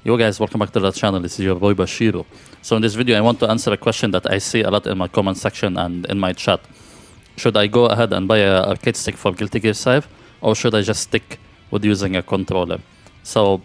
Yo guys, welcome back to the channel. This is your boy Bachiru. So in this video, I want to answer a question that I see a lot in my comment section and in my chat. Should I go ahead and buy an arcade stick for Guilty Gear 5, or should I just stick with using a controller? So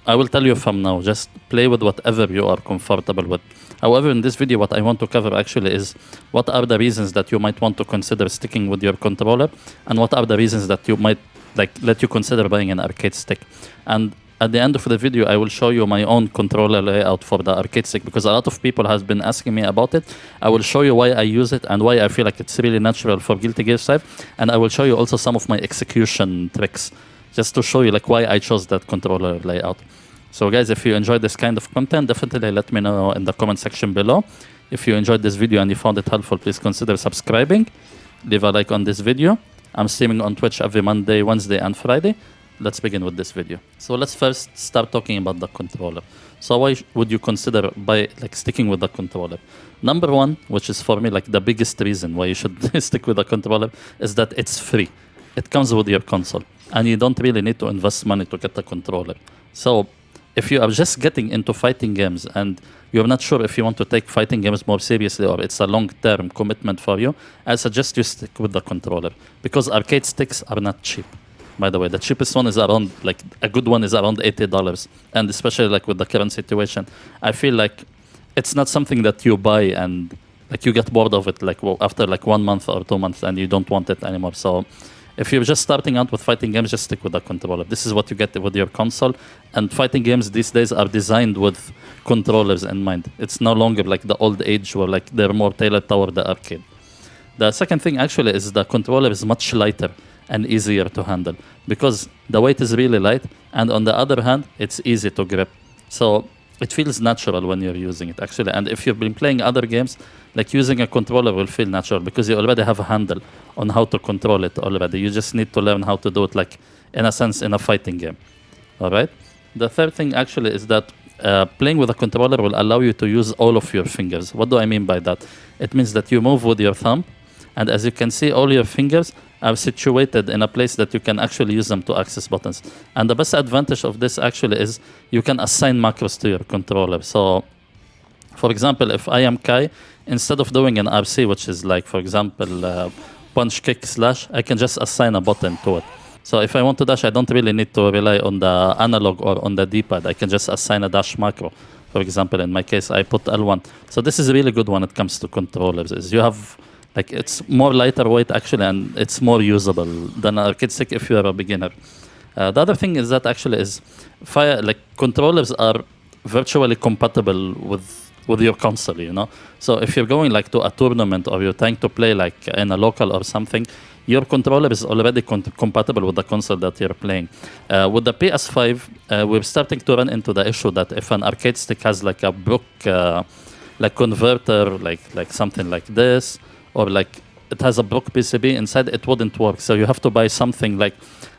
I will tell you from now, just play with whatever you are comfortable with. However, in this video, what I want to cover actually is what are the reasons that you might want to consider sticking with your controller, and what are the reasons that you might let you consider buying an arcade stick. And at the end of the video, I will show you my own controller layout for the arcade stick, because a lot of people has been asking me about it. I will show you why I use it and why I feel like it's really natural for Guilty Gear 5. And I will show you also some of my execution tricks, just to show you like why I chose that controller layout. So guys, if you enjoyed this kind of content, definitely let me know in the comment section below. If you enjoyed this video and you found it helpful, please consider subscribing. Leave a like on this video. I'm streaming on Twitch every Monday, Wednesday, and Friday. Let's begin with this video. So let's first start talking about the controller. So why would you consider sticking with the controller? Number one, which is for me like the biggest reason why you should stick with the controller, is that it's free. It comes with your console, and you don't really need to invest money to get the controller. So if you are just getting into fighting games and you're not sure if you want to take fighting games more seriously or it's a long-term commitment for you, I suggest you stick with the controller, because arcade sticks are not cheap. By the way, the cheapest one is around, like a good one is around $80. And especially like with the current situation, I feel like it's not something that you buy and like you get bored of it like after like 1 month or 2 months and you don't want it anymore. So if you're just starting out with fighting games, just stick with the controller. This is what you get with your console. And fighting games these days are designed with controllers in mind. It's no longer like the old age where like they're more tailored toward the arcade. The second thing actually is the controller is much lighter and easier to handle, because the weight is really light, and on the other hand, it's easy to grip. So it feels natural when you're using it actually. And if you've been playing other games, like using a controller will feel natural because you already have a handle on how to control it already. You just need to learn how to do it, like in a sense, in a fighting game. All right. The third thing actually is that playing with a controller will allow you to use all of your fingers. What do I mean by that? It means that you move with your thumb, and as you can see, all your fingers are situated in a place that you can actually use them to access buttons. And the best advantage of this actually is you can assign macros to your controller. So, for example, if I am Kai, instead of doing an RC, which is like, for example, punch, kick, slash, I can just assign a button to it. So if I want to dash, I don't really need to rely on the analog or on the D-pad. I can just assign a dash macro. For example, in my case, I put L1. So this is really good when it comes to controllers, is you have like it's more lighter weight actually, and it's more usable than an arcade stick if you're a beginner. The other thing is that actually is controllers are virtually compatible with your console, you know. So if you're going like to a tournament or you're trying to play like in a local or something, your controller is already compatible with the console that you're playing. With the PS5, we're starting to run into the issue that if an arcade stick has like a brook like converter, like something like this, or like it has a broke PCB inside, it wouldn't work. So you have to buy something like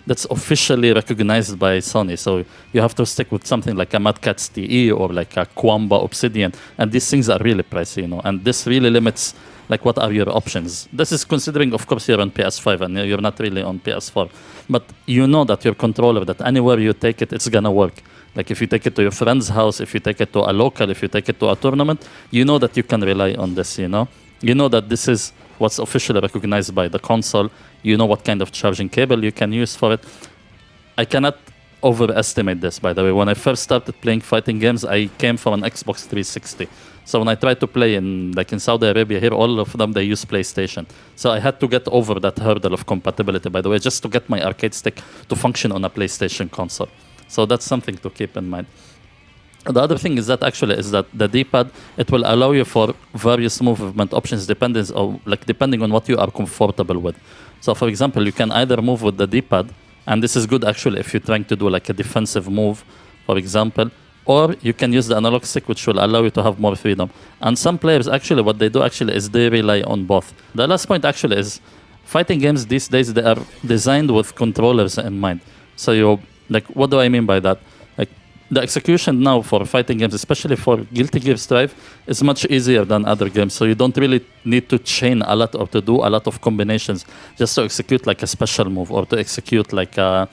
that's officially recognized by Sony. So you have to stick with something like a Mad Catz TE or like a Quamba Obsidian, and these things are really pricey, you know, and this really limits like what are your options. This is considering, of course, you're on PS5 and you're not really on PS4, but you know that your controller, that anywhere you take it, it's gonna work. Like if you take it to your friend's house, if you take it to a local, if you take it to a tournament, you know that you can rely on this, you know. You know that this is what's officially recognized by the console. You know what kind of charging cable you can use for it. I cannot overestimate this, by the way. When I first started playing fighting games, I came from an Xbox 360. So when I tried to play in Saudi Arabia here, all of them, they use PlayStation. So I had to get over that hurdle of compatibility, by the way, just to get my arcade stick to function on a PlayStation console. So that's something to keep in mind. The other thing is that actually is that the D-pad, it will allow you for various movement options depending on what you are comfortable with. So for example, you can either move with the D-pad, and this is good actually if you're trying to do like a defensive move, for example, or you can use the analog stick, which will allow you to have more freedom. And some players actually, what they do actually is they rely on both. The last point actually is fighting games these days, they are designed with controllers in mind. So what do I mean by that? The execution now for fighting games, especially for Guilty Gear 5, is much easier than other games. So you don't really need to chain a lot or to do a lot of combinations just to execute like a special move or to execute like a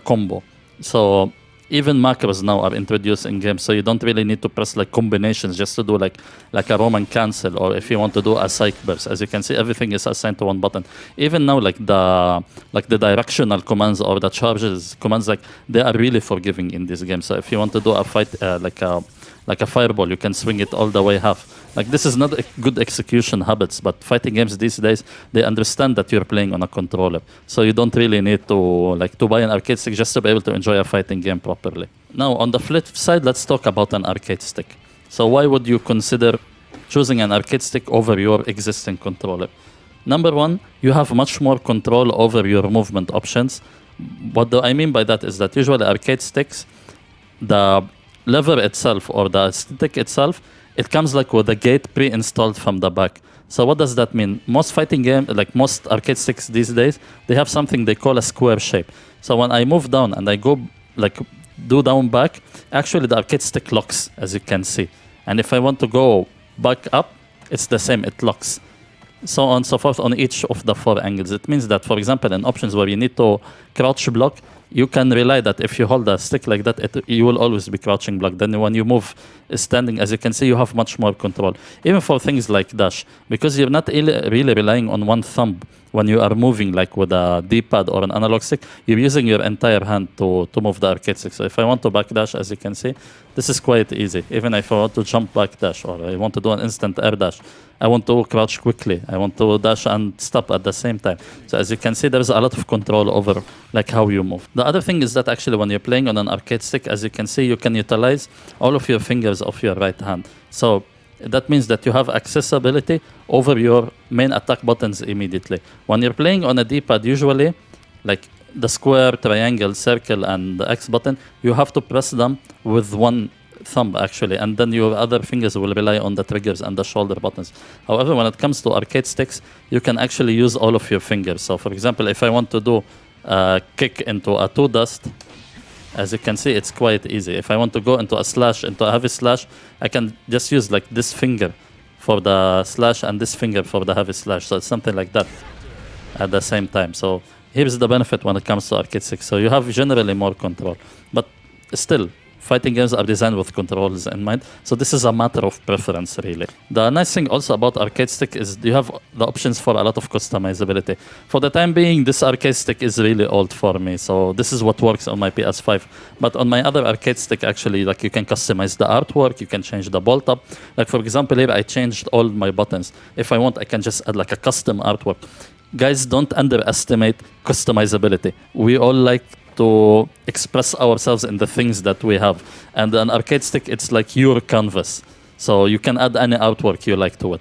combo. So even macros now are introduced in games, so you don't really need to press like combinations just to do like a Roman cancel, or if you want to do a psych burst. As you can see, everything is assigned to one button. Even now, like the directional commands or the charges commands, like they are really forgiving in this game. So if you want to do a fight like a fireball, you can swing it all the way half. Like, this is not a good execution habits, but fighting games these days, they understand that you're playing on a controller. So you don't really need to buy an arcade stick just to be able to enjoy a fighting game properly. Now, on the flip side, let's talk about an arcade stick. So why would you consider choosing an arcade stick over your existing controller? Number one, you have much more control over your movement options. What do I mean by that is that usually arcade sticks, the lever itself or the stick itself, it comes like with a gate pre-installed from the back. So what does that mean? Most fighting game, like most arcade sticks these days, they have something they call a square shape. So when I move down and I go like do down back, actually the arcade stick locks, as you can see. And if I want to go back up, it's the same, it locks. So on and so forth on each of the 4 angles. It means that, for example, in options where you need to crouch block, you can rely that if you hold a stick like that, you will always be crouching block. Then when you move standing, as you can see, you have much more control. Even for things like dash, because you're not really relying on one thumb when you are moving, like with a D-pad or an analog stick, you're using your entire hand to move the arcade stick. So if I want to back dash, as you can see, this is quite easy. Even if I want to jump back dash, or I want to do an instant air dash, I want to crouch quickly, I want to dash and stop at the same time. So as you can see, there's a lot of control over like how you move. The other thing is that actually when you're playing on an arcade stick, as you can see, you can utilize all of your fingers of your right hand. So that means that you have accessibility over your main attack buttons immediately. When you're playing on a D-pad, usually, like the square, triangle, circle, and the X button, you have to press them with one thumb actually, and then your other fingers will rely on the triggers and the shoulder buttons. However, when it comes to arcade sticks, you can actually use all of your fingers. So for example, if I want to do a kick into a 2 dust, as you can see, it's quite easy. If I want to go into a slash, into a heavy slash, I can just use like this finger for the slash and this finger for the heavy slash. So it's something like that at the same time. So here's the benefit when it comes to arcade sticks. So you have generally more control, but still, fighting games are designed with controls in mind. So this is a matter of preference, really. The nice thing also about arcade stick is you have the options for a lot of customizability. For the time being, this arcade stick is really old for me. So this is what works on my PS5. But on my other arcade stick, actually, like you can customize the artwork, you can change the bolt up. Like for example, here I changed all my buttons. If I want, I can just add like a custom artwork. Guys, don't underestimate customizability. We all like to express ourselves in the things that we have, and an arcade stick, it's like your canvas, so you can add any artwork you like to it.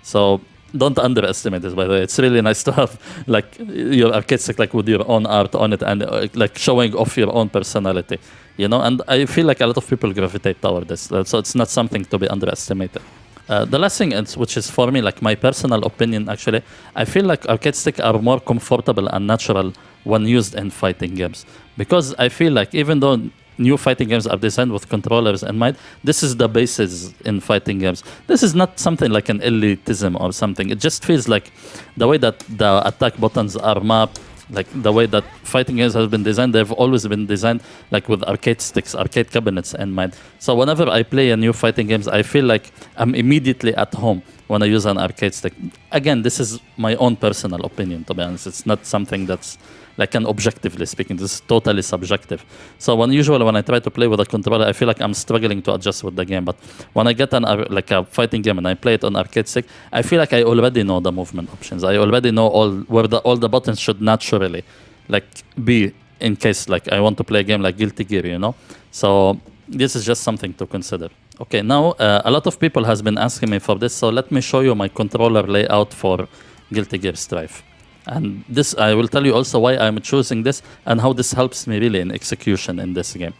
So don't underestimate this, by the way. It's really nice to have like your arcade stick like with your own art on it, and like showing off your own personality, you know. And I feel like a lot of people gravitate toward this, so it's not something to be underestimated. The last thing, which is for me, like my personal opinion, actually, I feel like arcade stick are more comfortable and natural when used in fighting games. Because I feel like even though new fighting games are designed with controllers in mind, this is the basis in fighting games. This is not something like an elitism or something. It just feels like the way that the attack buttons are mapped, like the way that fighting games have been designed, they've always been designed like with arcade sticks, arcade cabinets in mind. So whenever I play a new fighting games, I feel like I'm immediately at home when I use an arcade stick. Again, this is my own personal opinion, to be honest. It's not something that's like an objectively speaking. This is totally subjective. So usually when I try to play with a controller, I feel like I'm struggling to adjust with the game. But when I get like a fighting game and I play it on arcade stick, I feel like I already know the movement options. I already know where all the buttons should naturally like be in case like I want to play a game like Guilty Gear, you know. So this is just something to consider. Okay, now a lot of people has been asking me for this, so let me show you my controller layout for Guilty Gear Strive. And this, I will tell you also why I'm choosing this and how this helps me really in execution in this game.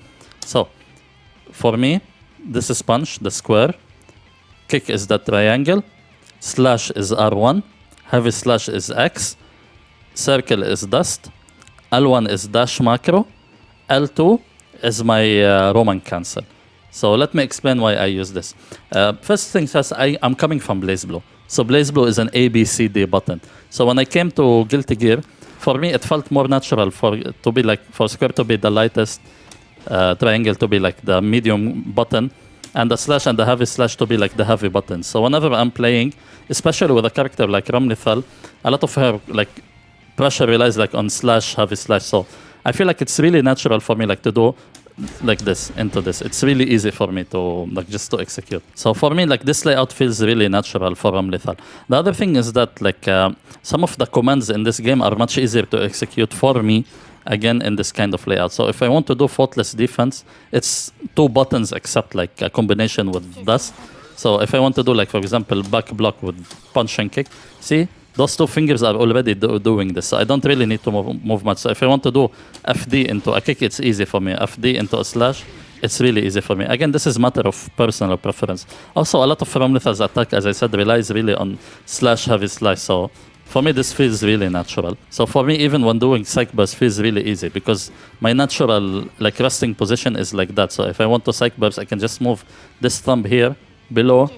So, for me, this is punch, the square, kick is the triangle, slash is R1, heavy slash is X, circle is dust, L1 is dash macro, L2 is my Roman cancel. So let me explain why I use this. First thing first, I'm coming from BlazBlue. So BlazBlue is an ABCD button. So when I came to Guilty Gear, for me it felt more natural for Square to be the lightest, triangle to be like the medium button, and the slash and the heavy slash to be like the heavy button. So whenever I'm playing, especially with a character like Ramlethal, a lot of her like pressure relies like on slash, heavy slash. So I feel like it's really natural for me like to do like this into this. It's really easy for me to like just to execute. So for me, like this layout feels really natural for Ramlethal. The other thing is that like some of the commands in this game are much easier to execute for me again in this kind of layout. So if I want to do faultless defense, it's 2 buttons except like a combination with dust. So if I want to do like, for example, back block with punch and kick, see, those 2 fingers are already doing this. So I don't really need to move much. So if I want to do FD into a kick, it's easy for me. FD into a slash, it's really easy for me. Again, this is matter of personal preference. Also, a lot of Ramlethal's attack, as I said, relies really on slash, heavy slash. So for me, this feels really natural. So for me, even when doing psych burst feels really easy because my natural like resting position is like that. So if I want to psych burst, I can just move this thumb here below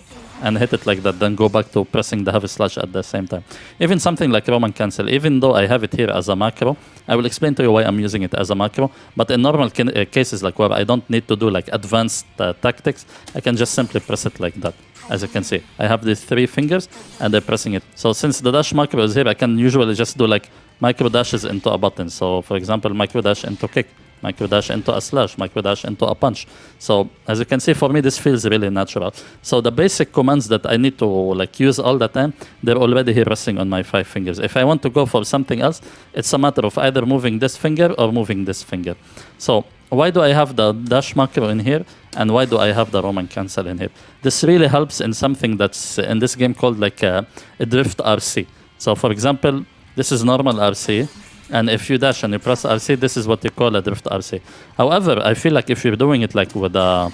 and hit it like that, then go back to pressing the heavy slash at the same time. Even something like Roman cancel, even though I have it here as a macro, I will explain to you why I'm using it as a macro, but in normal cases like where I don't need to do like advanced tactics, I can just simply press it like that. As you can see, I have these 3 fingers and I'm pressing it. So since the dash macro is here, I can usually just do like micro dashes into a button. So for example, micro dash into kick, micro dash into a slash, micro dash into a punch. So as you can see, for me, this feels really natural. So the basic commands that I need to like use all the time, they're already here resting on my 5 fingers. If I want to go for something else, it's a matter of either moving this finger or moving this finger. So why do I have the dash macro in here? And why do I have the Roman cancel in here? This really helps in something that's in this game called like a drift RC. So for example, this is normal RC. And if you dash and you press RC, this is what you call a drift RC. However, I feel like if you're doing it like with a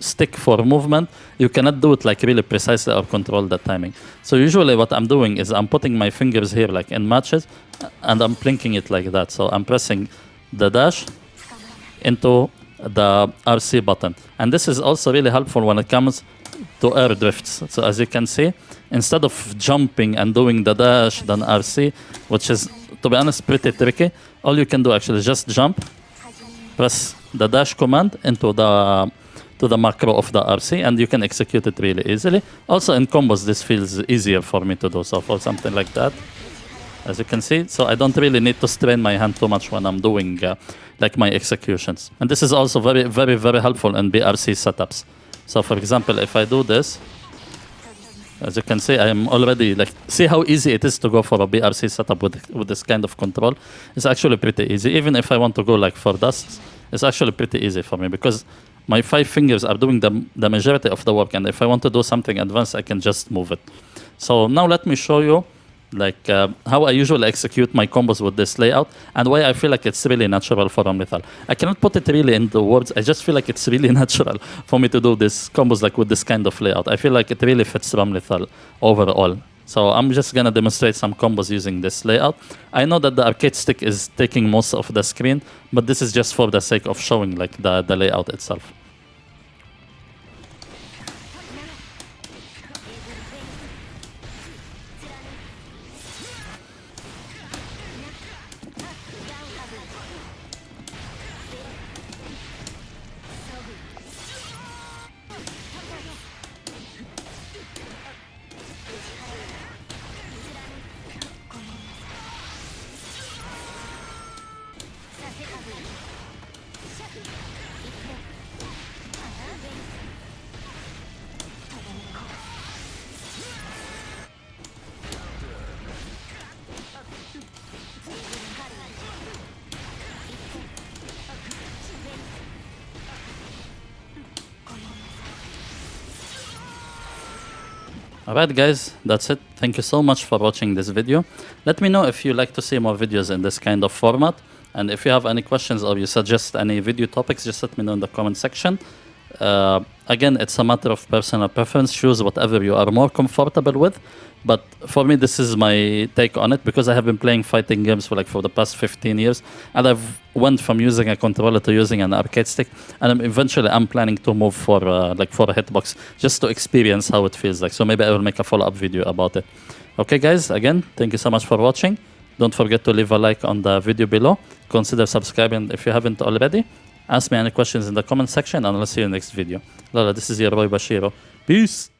stick for movement, you cannot do it like really precisely or control the timing. So usually what I'm doing is I'm putting my fingers here like in matches and I'm plinking it like that. So I'm pressing the dash into the RC button. And this is also really helpful when it comes to air drifts. So as you can see, instead of jumping and doing the dash, then RC, which is, to be honest, pretty tricky, all you can do actually is just jump, press the dash command into the macro of the RC, and you can execute it really easily. Also in combos, this feels easier for me to do so, for something like that, as you can see. So I don't really need to strain my hand too much when I'm doing like my executions. And this is also very, very, very helpful in BRC setups. So for example, if I do this, as you can see, I am already like, see how easy it is to go for a BRC setup with this kind of control. It's actually pretty easy. Even if I want to go like for dust, it's actually pretty easy for me because my 5 fingers are doing the majority of the work. And if I want to do something advanced, I can just move it. So now let me show you like how I usually execute my combos with this layout and why I feel like it's really natural for Ramlethal. I cannot put it really into words. I just feel like it's really natural for me to do this combos like with this kind of layout. I feel like it really fits Ramlethal overall. So I'm just gonna demonstrate some combos using this layout. I know that the arcade stick is taking most of the screen, but this is just for the sake of showing like the layout itself. Alright guys, that's it. Thank you so much for watching this video. Let me know if you like to see more videos in this kind of format. And if you have any questions or you suggest any video topics, just let me know in the comment section. Again, it's a matter of personal preference. Choose whatever you are more comfortable with. But for me, this is my take on it because I have been playing fighting games for the past 15 years. And I've went from using a controller to using an arcade stick. And eventually I'm planning to move for a hitbox just to experience how it feels like. So maybe I will make a follow-up video about it. Okay guys, again, thank you so much for watching. Don't forget to leave a like on the video below. Consider subscribing if you haven't already. Ask me any questions in the comment section, and I'll see you in the next video. Lala, this is your boy Bachiru. Peace.